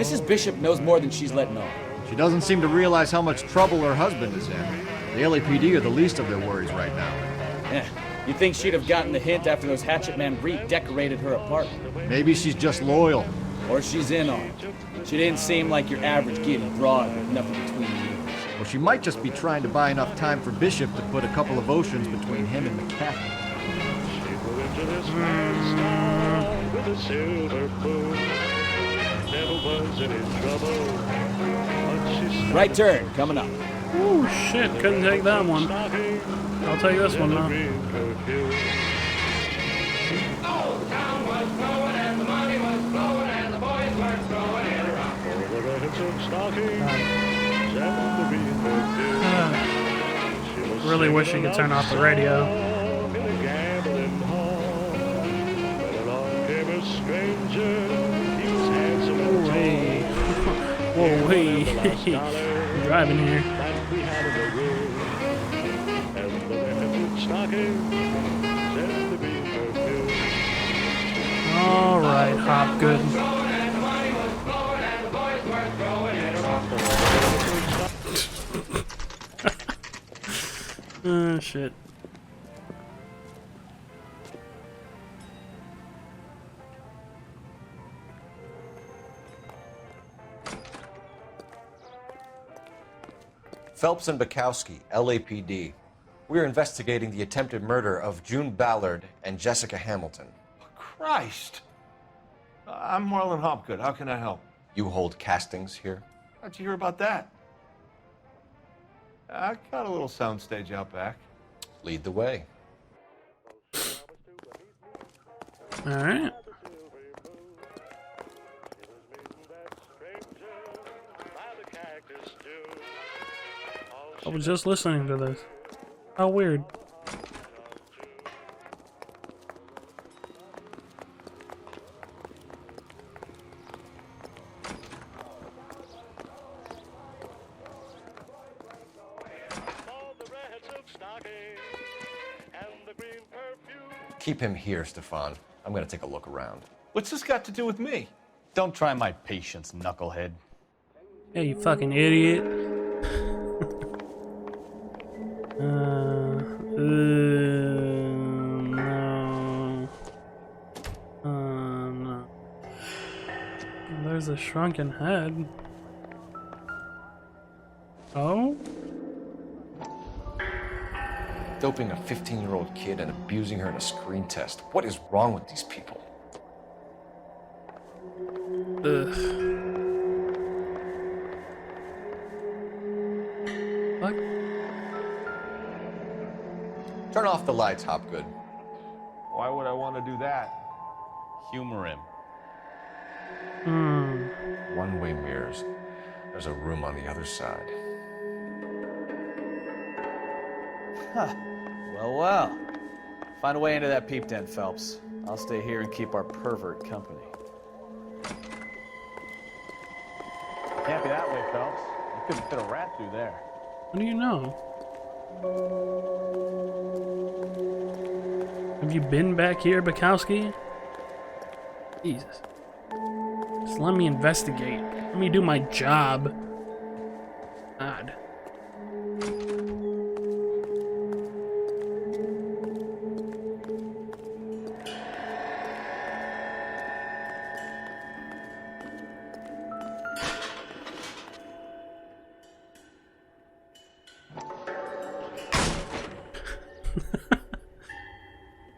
Mrs. Bishop knows more than she's letting on. She doesn't seem to realize how much trouble her husband is in. The LAPD are the least of their worries right now. You'd think she'd have gotten the hint after those Hatchet Man redecorated her apartment. Maybe she's just loyal. Or she's in on it. She didn't seem like your average giddy broad with nothing between you. Or she might just be trying to buy enough time for Bishop to put a couple of oceans between him and the cat. Right turn, coming up. Ooh, shit, couldn't take that one. I'll take this one now. Really wish you could turn off the radio. Whoa, hey. I'm driving here. Alright, Hopgood. Oh, shit. Phelps and Bukowski, LAPD. We're investigating the attempted murder of June Ballard and Jessica Hamilton. Christ! I'm Marlon Hopgood. How can I help? You hold castings here? How'd you hear about that? I got a little soundstage out back. Lead the way. Alright. I was just listening to this. How weird. Keep him here, Stefan. I'm gonna take a look around. What's this got to do with me? Don't try my patience, knucklehead. Yeah, you fucking idiot. No. No. There's a shrunken head. Oh? Doping a 15-year-old kid and abusing her in a screen test. What is wrong with these people? Ugh. What? Turn off the lights, Hopgood. Why would I want to do that? Humor him. One-way mirrors. There's a room on the other side. Well. Find a way into that peep den, Phelps. I'll stay here and keep our pervert company. Can't be that way, Phelps. You couldn't fit a rat through there. What do you know? Have you been back here, Bukowski? Jesus. Just let me investigate. Let me do my job. God.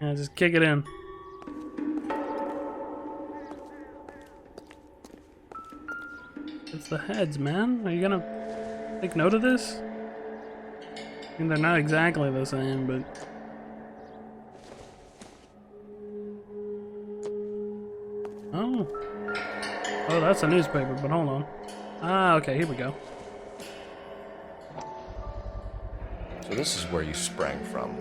Yeah, just kick it in. It's the heads, man. Are you gonna take note of this? I mean, they're not exactly the same, but... Oh. Oh, that's a newspaper, but hold on. Ah, okay, here we go. So this is where you sprang from.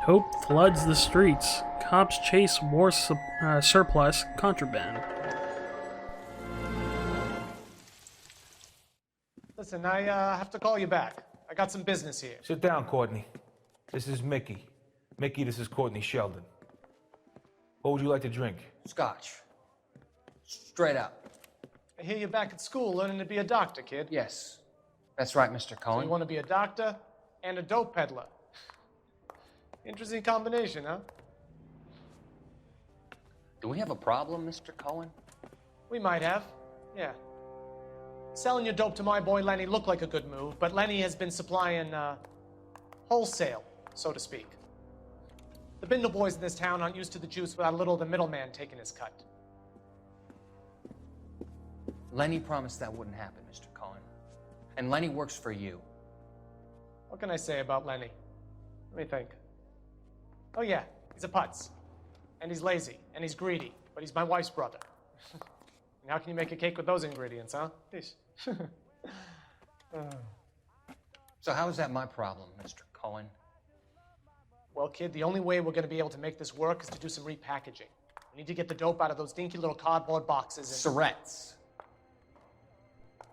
Hope floods the streets. Cops chase war surplus contraband. Listen, I have to call you back. I got some business here. Sit down, Courtney. This is Mickey. Mickey, this is Courtney Sheldon. What would you like to drink? Scotch. Straight up. I hear you're back at school learning to be a doctor, kid. Yes. That's right, Mr. So Cohen. you want to be a doctor and a dope peddler. Interesting combination, huh? Do we have a problem, Mr. Cohen? We might have, yeah. Selling your dope to my boy Lenny looked like a good move, but Lenny has been supplying, wholesale, so to speak. The Bindle boys in this town aren't used to the juice without a little of the middleman taking his cut. Lenny promised that wouldn't happen, Mr. Cohen. And Lenny works for you. What can I say about Lenny? Let me think. Oh yeah, he's a putz. And he's lazy, and he's greedy, but he's my wife's brother. And how can you make a cake with those ingredients, huh? So how is that my problem, Mr. Cohen? Well, kid, the only way we're going to be able to make this work is to do some repackaging. We need to get the dope out of those dinky little cardboard boxes and... Surrettes.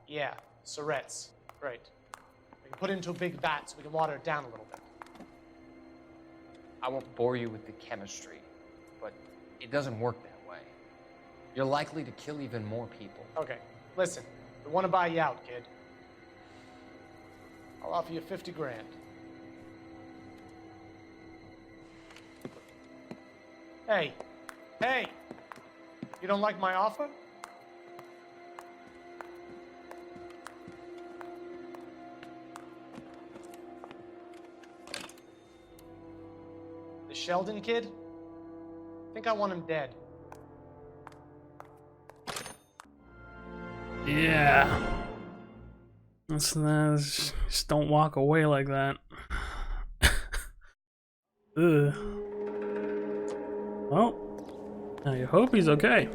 Yeah, Surrettes. Right. We can put it into a big vat so we can water it down a little bit. I won't bore you with the chemistry, but it doesn't work that way. You're likely to kill even more people. Okay, listen. We want to buy you out, kid. I'll offer you 50 grand. Hey. Hey! You don't like my offer? The Sheldon kid? I think I want him dead. Yeah. Just don't walk away like that. Ugh. Well, now you hope he's okay.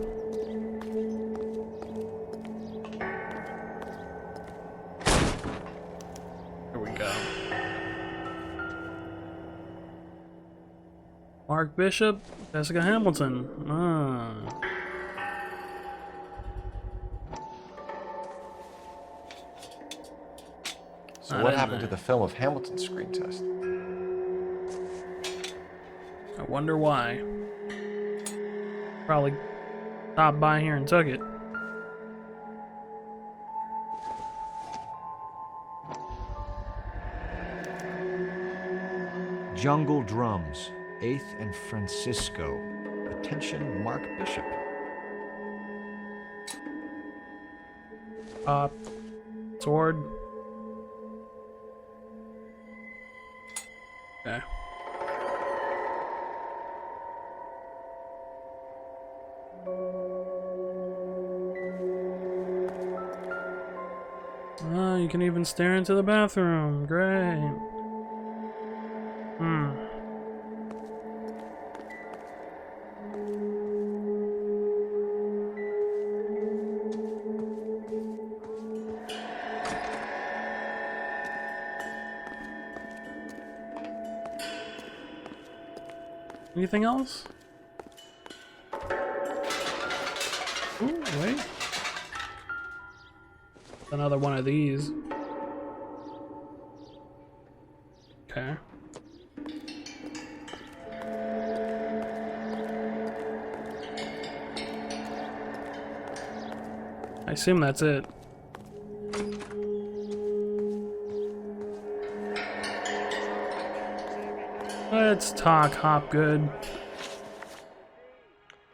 Here we go. Mark Bishop, Jessica Hamilton. So what happened to the film of Hamilton's screen test? I wonder why. Probably stopped by here and took it. Jungle Drums, 8th and Francisco. Attention, Mark Bishop. Sword. Okay. Oh, you can even stare into the bathroom. Great. Anything else? Ooh, wait. Another one of these. Okay. I assume that's it. Let's talk Hopgood.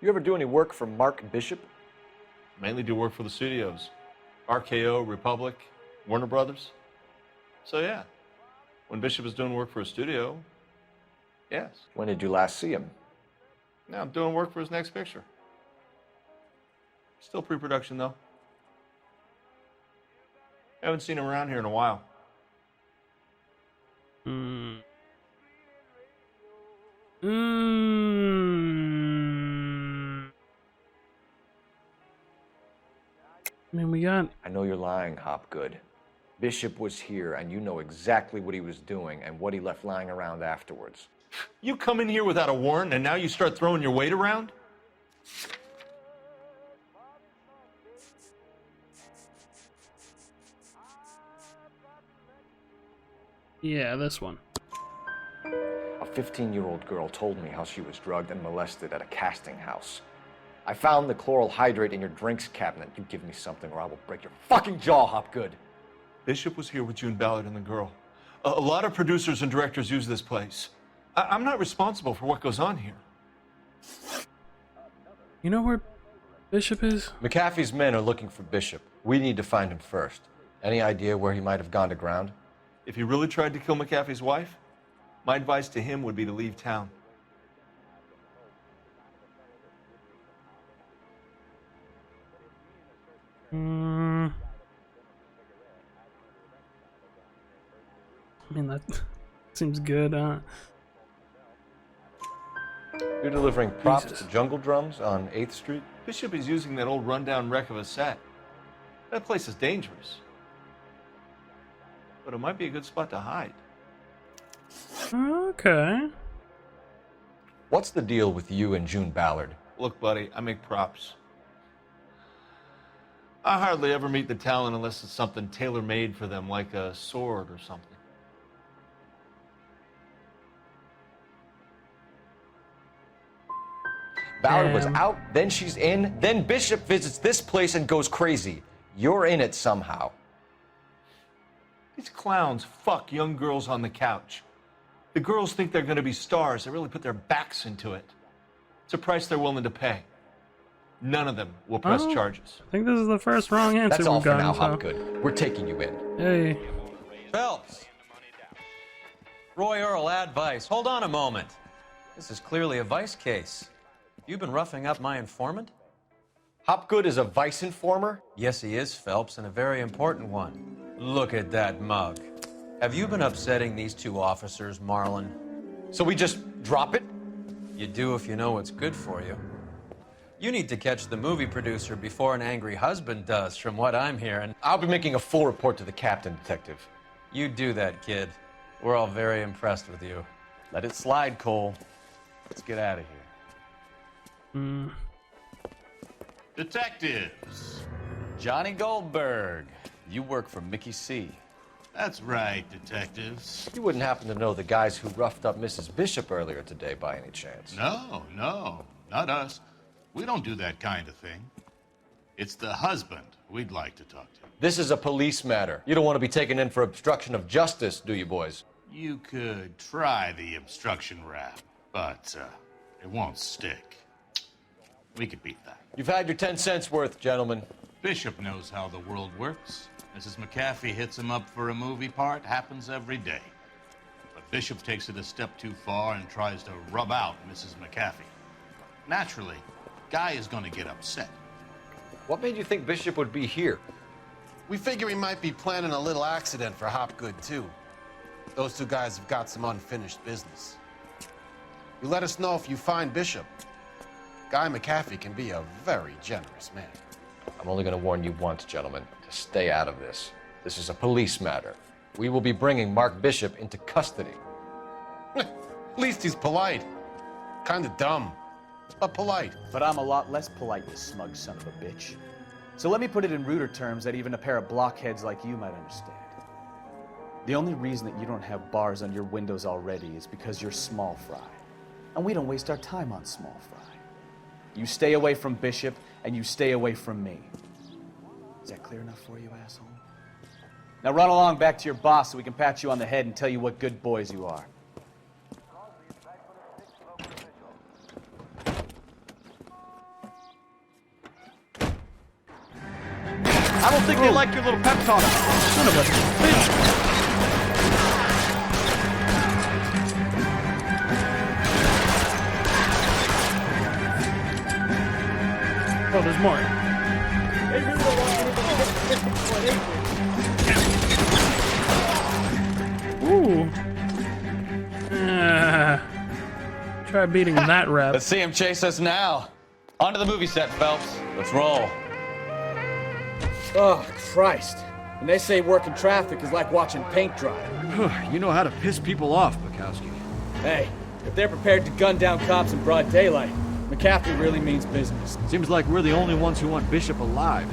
You ever do any work for Mark Bishop? Mainly do work for the studios. RKO, Republic, Warner Brothers. So yeah, when Bishop is doing work for a studio, yes. When did you last see him? Now I'm doing work for his next picture. Still pre-production though. Haven't seen him around here in a while. I mean, we got... I know you're lying, Hopgood. Bishop was here, and you know exactly what he was doing and what he left lying around afterwards. You come in here without a warrant, and now you start throwing your weight around? Yeah, this one. A 15-year-old girl told me how she was drugged and molested at a casting house. I found the chloral hydrate in your drinks cabinet. You give me something or I will break your fucking jaw, Hopgood. Bishop was here with June Ballard and the girl. A lot of producers and directors use this place. I'm not responsible for what goes on here. You know where Bishop is? McAfee's men are looking for Bishop. We need to find him first. Any idea where he might have gone to ground? If he really tried to kill McAfee's wife, my advice to him would be to leave town. I mean, that seems good. You're delivering props Jesus. to Jungle Drums on 8th Street? Bishop is using that old rundown wreck of a set. That place is dangerous. But it might be a good spot to hide. Okay. What's the deal with you and June Ballard? Look, buddy, I make props. I hardly ever meet the talent unless it's something tailor-made for them, like a sword or something. Ballard was out, then she's in, then Bishop visits this place and goes crazy. You're in it somehow. These clowns fuck young girls on the couch. The girls think they're going to be stars. They really put their backs into it. It's a price they're willing to pay. None of them will press charges. I think this is the first wrong answer That's all we've for gotten. now, So. Hopgood. We're taking you in. Hey. Phelps. Roy Earl, advice. Hold on a moment. This is clearly a vice case. You've been roughing up my informant? Hopgood is a vice informer? Yes, he is, Phelps, and a very important one. Look at that mug. Have you been upsetting these two officers, Marlon? So we just drop it? You do if you know what's good for you. You need to catch the movie producer before an angry husband does, from what I'm hearing. I'll be making a full report to the captain, Detective. You do that, kid. We're all very impressed with you. Let it slide, Cole. Let's get out of here. Detectives. Johnny Goldberg, you work for Mickey C. That's right, detectives. You wouldn't happen to know the guys who roughed up Mrs. Bishop earlier today by any chance? No, not us. We don't do that kind of thing. It's the husband we'd like to talk to. This is a police matter. You don't want to be taken in for obstruction of justice, do you, boys? You could try the obstruction rap, but it won't stick. We could beat that. You've had your 10 cents worth, gentlemen. Bishop knows how the world works. Mrs. McAfee hits him up for a movie part. Happens every day. But Bishop takes it a step too far and tries to rub out Mrs. McAfee. Naturally, Guy is going to get upset. What made you think Bishop would be here? We figure he might be planning a little accident for Hopgood, too. Those two guys have got some unfinished business. You let us know if you find Bishop. Guy McAfee can be a very generous man. I'm only going to warn you once, gentlemen, to stay out of this. This is a police matter. We will be bringing Mark Bishop into custody. At least he's polite. Kind of dumb, but polite. But I'm a lot less polite, you smug son of a bitch. So let me put it in ruder terms that even a pair of blockheads like you might understand. The only reason that you don't have bars on your windows already is because you're small fry. And we don't waste our time on small fry. You stay away from Bishop, and you stay away from me. Is that clear enough for you, asshole? Now run along back to your boss so we can pat you on the head and tell you what good boys you are. I don't think they like your little pep talk. Son of a bitch. Oh, there's more. Ooh. Try beating that rep. Let's see him chase us now. Onto the movie set, Phelps. Let's roll. Oh, Christ. And they say working traffic is like watching paint dry. You know how to piss people off, Bukowski. Hey, if they're prepared to gun down cops in broad daylight, McAfee really means business. Seems like we're the only ones who want Bishop alive.